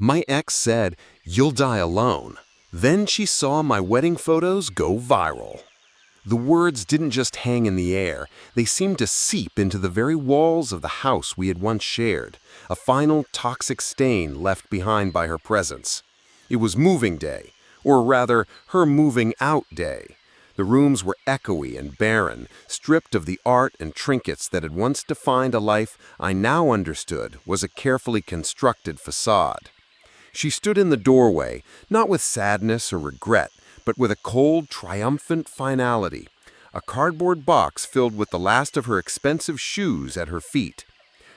My ex said, "You'll die alone." Then she saw my wedding photos go viral. The words didn't just hang in the air, they seemed to seep into the very walls of the house we had once shared, a final toxic stain left behind by her presence. It was moving day, or rather, her moving out day. The rooms were echoey and barren, stripped of the art and trinkets that had once defined a life I now understood was a carefully constructed facade. She stood in the doorway, not with sadness or regret, but with a cold, triumphant finality, a cardboard box filled with the last of her expensive shoes at her feet.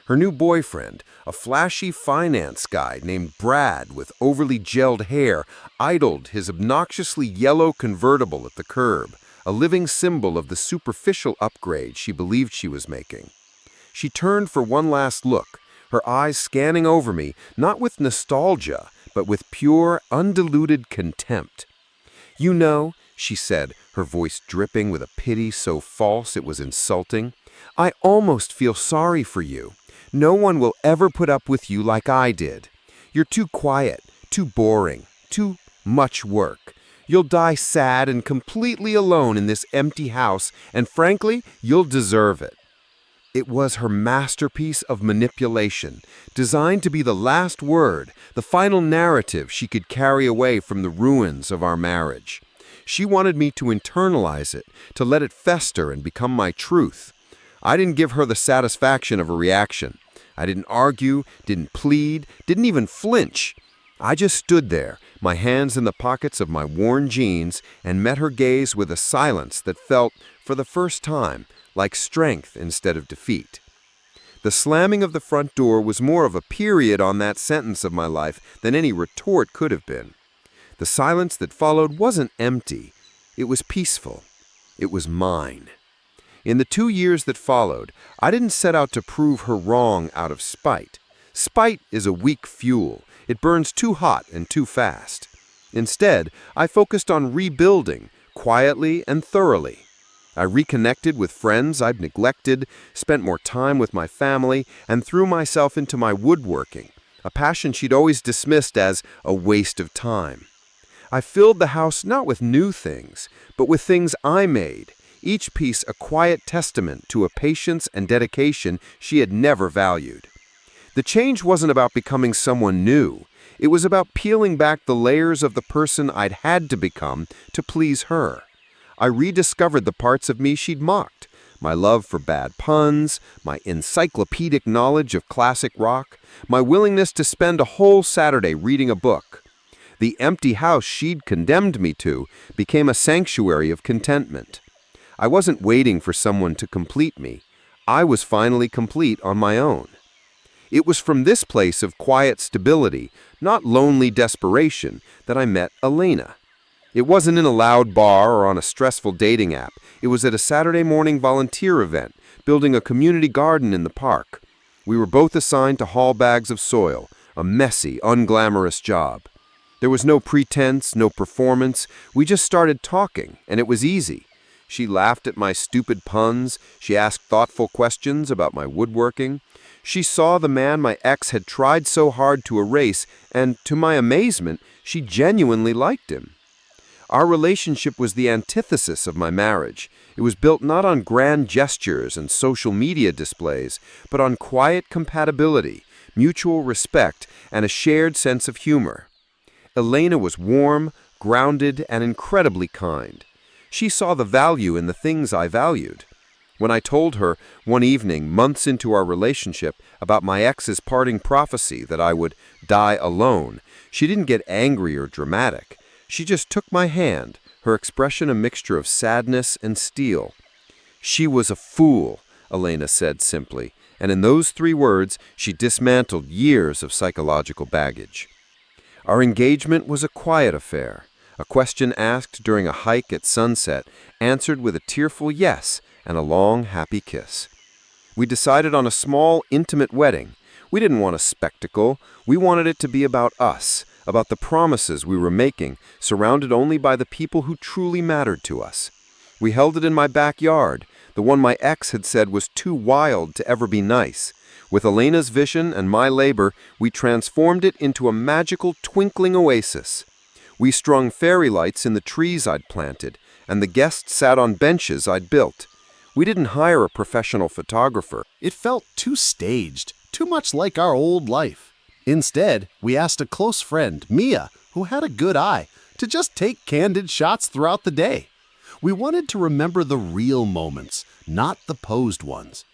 Her new boyfriend, a flashy finance guy named Brad with overly gelled hair, idled his obnoxiously yellow convertible at the curb, a living symbol of the superficial upgrade she believed she was making. She turned for one last look, her eyes scanning over me, not with nostalgia, but with pure, undiluted contempt. "You know," she said, her voice dripping with a pity so false it was insulting, "I almost feel sorry for you. No one will ever put up with you like I did. You're too quiet, too boring, too much work. You'll die sad and completely alone in this empty house, and frankly, you'll deserve it." It was her masterpiece of manipulation, designed to be the last word, the final narrative she could carry away from the ruins of our marriage. She wanted me to internalize it, to let it fester and become my truth. I didn't give her the satisfaction of a reaction. I didn't argue, didn't plead, didn't even flinch. I just stood there, my hands in the pockets of my worn jeans, and met her gaze with a silence that felt, for the first time, like strength instead of defeat. The slamming of the front door was more of a period on that sentence of my life than any retort could have been. The silence that followed wasn't empty. It was peaceful. It was mine. In the 2 years that followed, I didn't set out to prove her wrong out of spite. Spite is a weak fuel. It burns too hot and too fast. Instead, I focused on rebuilding, quietly and thoroughly. I reconnected with friends I'd neglected, spent more time with my family, and threw myself into my woodworking, a passion she'd always dismissed as a waste of time. I filled the house not with new things, but with things I made, each piece a quiet testament to a patience and dedication she had never valued. The change wasn't about becoming someone new. It was about peeling back the layers of the person I'd had to become to please her. I rediscovered the parts of me she'd mocked, my love for bad puns, my encyclopedic knowledge of classic rock, my willingness to spend a whole Saturday reading a book. The empty house she'd condemned me to became a sanctuary of contentment. I wasn't waiting for someone to complete me. I was finally complete on my own. It was from this place of quiet stability, not lonely desperation, that I met Elena. It wasn't in a loud bar or on a stressful dating app. It was at a Saturday morning volunteer event, building a community garden in the park. We were both assigned to haul bags of soil, a messy, unglamorous job. There was no pretense, no performance. We just started talking, and it was easy. She laughed at my stupid puns. She asked thoughtful questions about my woodworking. She saw the man my ex had tried so hard to erase, and to my amazement, she genuinely liked him. Our relationship was the antithesis of my marriage. It was built not on grand gestures and social media displays, but on quiet compatibility, mutual respect, and a shared sense of humor. Elena was warm, grounded, and incredibly kind. She saw the value in the things I valued. When I told her one evening, months into our relationship, about my ex's parting prophecy that I would die alone, she didn't get angry or dramatic. She just took my hand, her expression a mixture of sadness and steel. "She was a fool," Elena said simply, and in those 3 words, she dismantled years of psychological baggage. Our engagement was a quiet affair. A question asked during a hike at sunset, answered with a tearful yes and a long, happy kiss. We decided on a small, intimate wedding. We didn't want a spectacle. We wanted it to be about us, about the promises we were making, surrounded only by the people who truly mattered to us. We held it in my backyard, the one my ex had said was too wild to ever be nice. With Elena's vision and my labor, we transformed it into a magical twinkling oasis. We strung fairy lights in the trees I'd planted, and the guests sat on benches I'd built. We didn't hire a professional photographer. It felt too staged, too much like our old life. Instead, we asked a close friend, Mia, who had a good eye, to just take candid shots throughout the day. We wanted to remember the real moments, not the posed ones.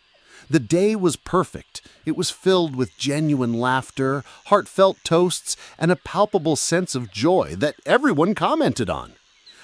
The day was perfect. It was filled with genuine laughter, heartfelt toasts, and a palpable sense of joy that everyone commented on.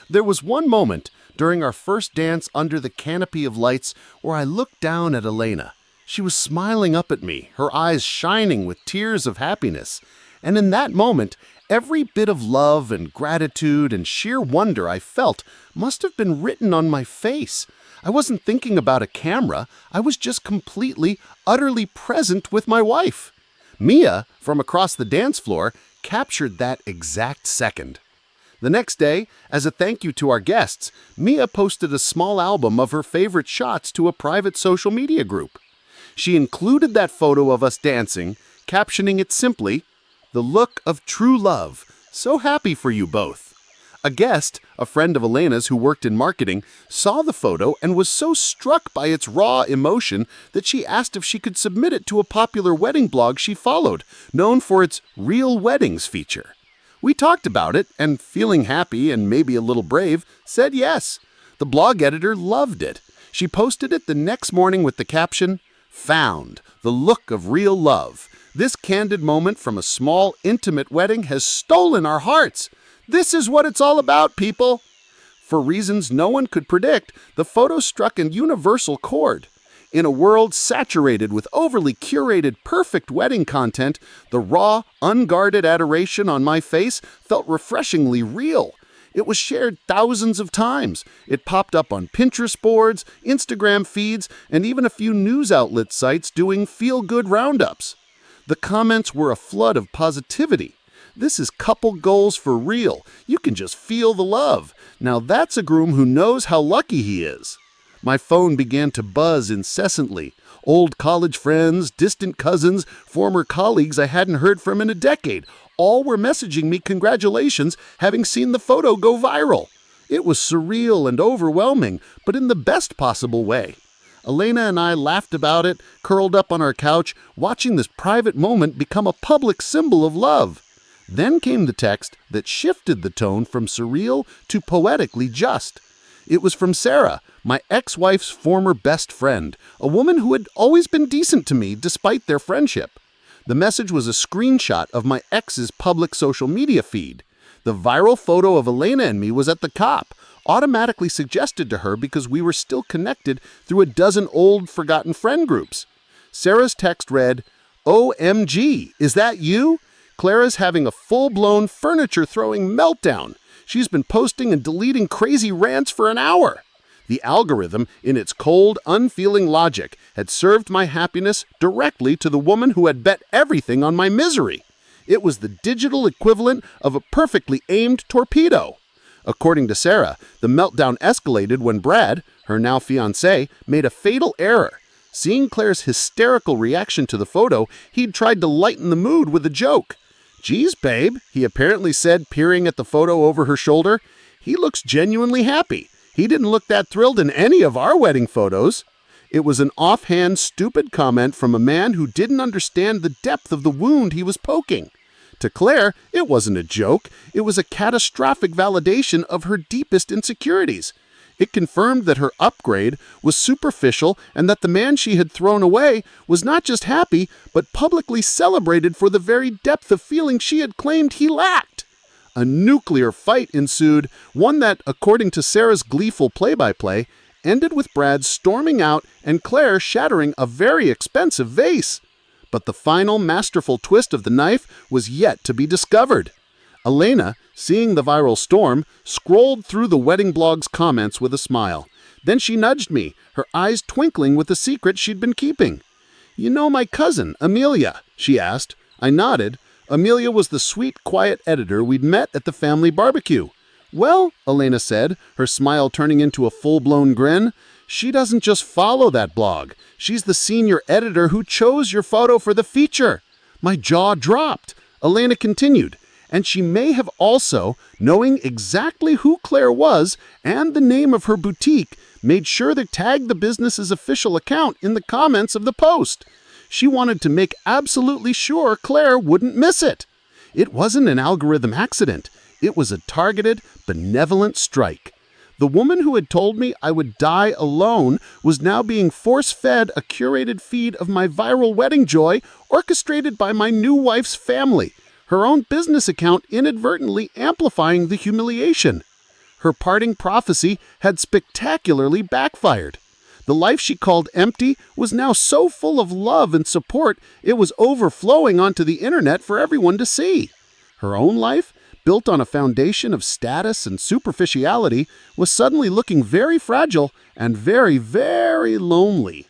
There was one moment during our first dance under the canopy of lights where I looked down at Elena. She was smiling up at me, her eyes shining with tears of happiness. And in that moment, every bit of love and gratitude and sheer wonder I felt must have been written on my face. I wasn't thinking about a camera. I was just completely, utterly present with my wife. Mia, from across the dance floor, captured that exact second. The next day, as a thank you to our guests, Mia posted a small album of her favorite shots to a private social media group. She included that photo of us dancing, captioning it simply, "The look of true love. So happy for you both." A guest, a friend of Elena's who worked in marketing, saw the photo and was so struck by its raw emotion that she asked if she could submit it to a popular wedding blog she followed, known for its Real Weddings feature. We talked about it and, feeling happy and maybe a little brave, said yes. The blog editor loved it. She posted it the next morning with the caption, "Found, the look of real love. This candid moment from a small, intimate wedding has stolen our hearts. This is what it's all about, people." For reasons no one could predict, the photo struck a universal chord. In a world saturated with overly curated, perfect wedding content, the raw, unguarded adoration on my face felt refreshingly real. It was shared thousands of times. It popped up on Pinterest boards, Instagram feeds, and even a few news outlet sites doing feel-good roundups. The comments were a flood of positivity. "This is couple goals for real. You can just feel the love. Now that's a groom who knows how lucky he is." My phone began to buzz incessantly. Old college friends, distant cousins, former colleagues I hadn't heard from in a decade, all were messaging me congratulations, having seen the photo go viral. It was surreal and overwhelming, but in the best possible way. Elena and I laughed about it, curled up on our couch, watching this private moment become a public symbol of love. Then came the text that shifted the tone from surreal to poetically just. It was from Sarah, my ex-wife's former best friend, a woman who had always been decent to me despite their friendship. The message was a screenshot of my ex's public social media feed. The viral photo of Elena and me was at the top, automatically suggested to her because we were still connected through a dozen old, forgotten friend groups. Sarah's text read, "OMG, is that you? Clara's having a full-blown furniture-throwing meltdown. She's been posting and deleting crazy rants for an hour." The algorithm, in its cold, unfeeling logic, had served my happiness directly to the woman who had bet everything on my misery. It was the digital equivalent of a perfectly aimed torpedo. According to Sarah, the meltdown escalated when Brad, her now fiancé, made a fatal error. Seeing Claire's hysterical reaction to the photo, he'd tried to lighten the mood with a joke. "Geez, babe," he apparently said, peering at the photo over her shoulder. "He looks genuinely happy. He didn't look that thrilled in any of our wedding photos." It was an offhand, stupid comment from a man who didn't understand the depth of the wound he was poking. To Claire, it wasn't a joke. It was a catastrophic validation of her deepest insecurities. It confirmed that her upgrade was superficial and that the man she had thrown away was not just happy, but publicly celebrated for the very depth of feeling she had claimed he lacked. A nuclear fight ensued, one that, according to Sarah's gleeful play-by-play, ended with Brad storming out and Claire shattering a very expensive vase. But the final masterful twist of the knife was yet to be discovered. Elena, seeing the viral storm, scrolled through the wedding blog's comments with a smile. Then she nudged me, her eyes twinkling with the secret she'd been keeping. "You know my cousin, Amelia?" she asked. I nodded. Amelia was the sweet, quiet editor we'd met at the family barbecue. "Well," Elena said, her smile turning into a full-blown grin, She doesn't just follow that blog. She's the senior editor who chose your photo for the feature. My jaw dropped. Elena continued, and she may have also, knowing exactly who Claire was and the name of her boutique, made sure to tag the business's official account in the comments of the post. She wanted to make absolutely sure Claire wouldn't miss it. It wasn't an algorithm accident. It was a targeted, benevolent strike. The woman who had told me I would die alone was now being force-fed a curated feed of my viral wedding joy orchestrated by my new wife's family, her own business account inadvertently amplifying the humiliation. Her parting prophecy had spectacularly backfired. The life she called empty was now so full of love and support it was overflowing onto the internet for everyone to see. Her own life, built on a foundation of status and superficiality, was suddenly looking very fragile and very, very lonely.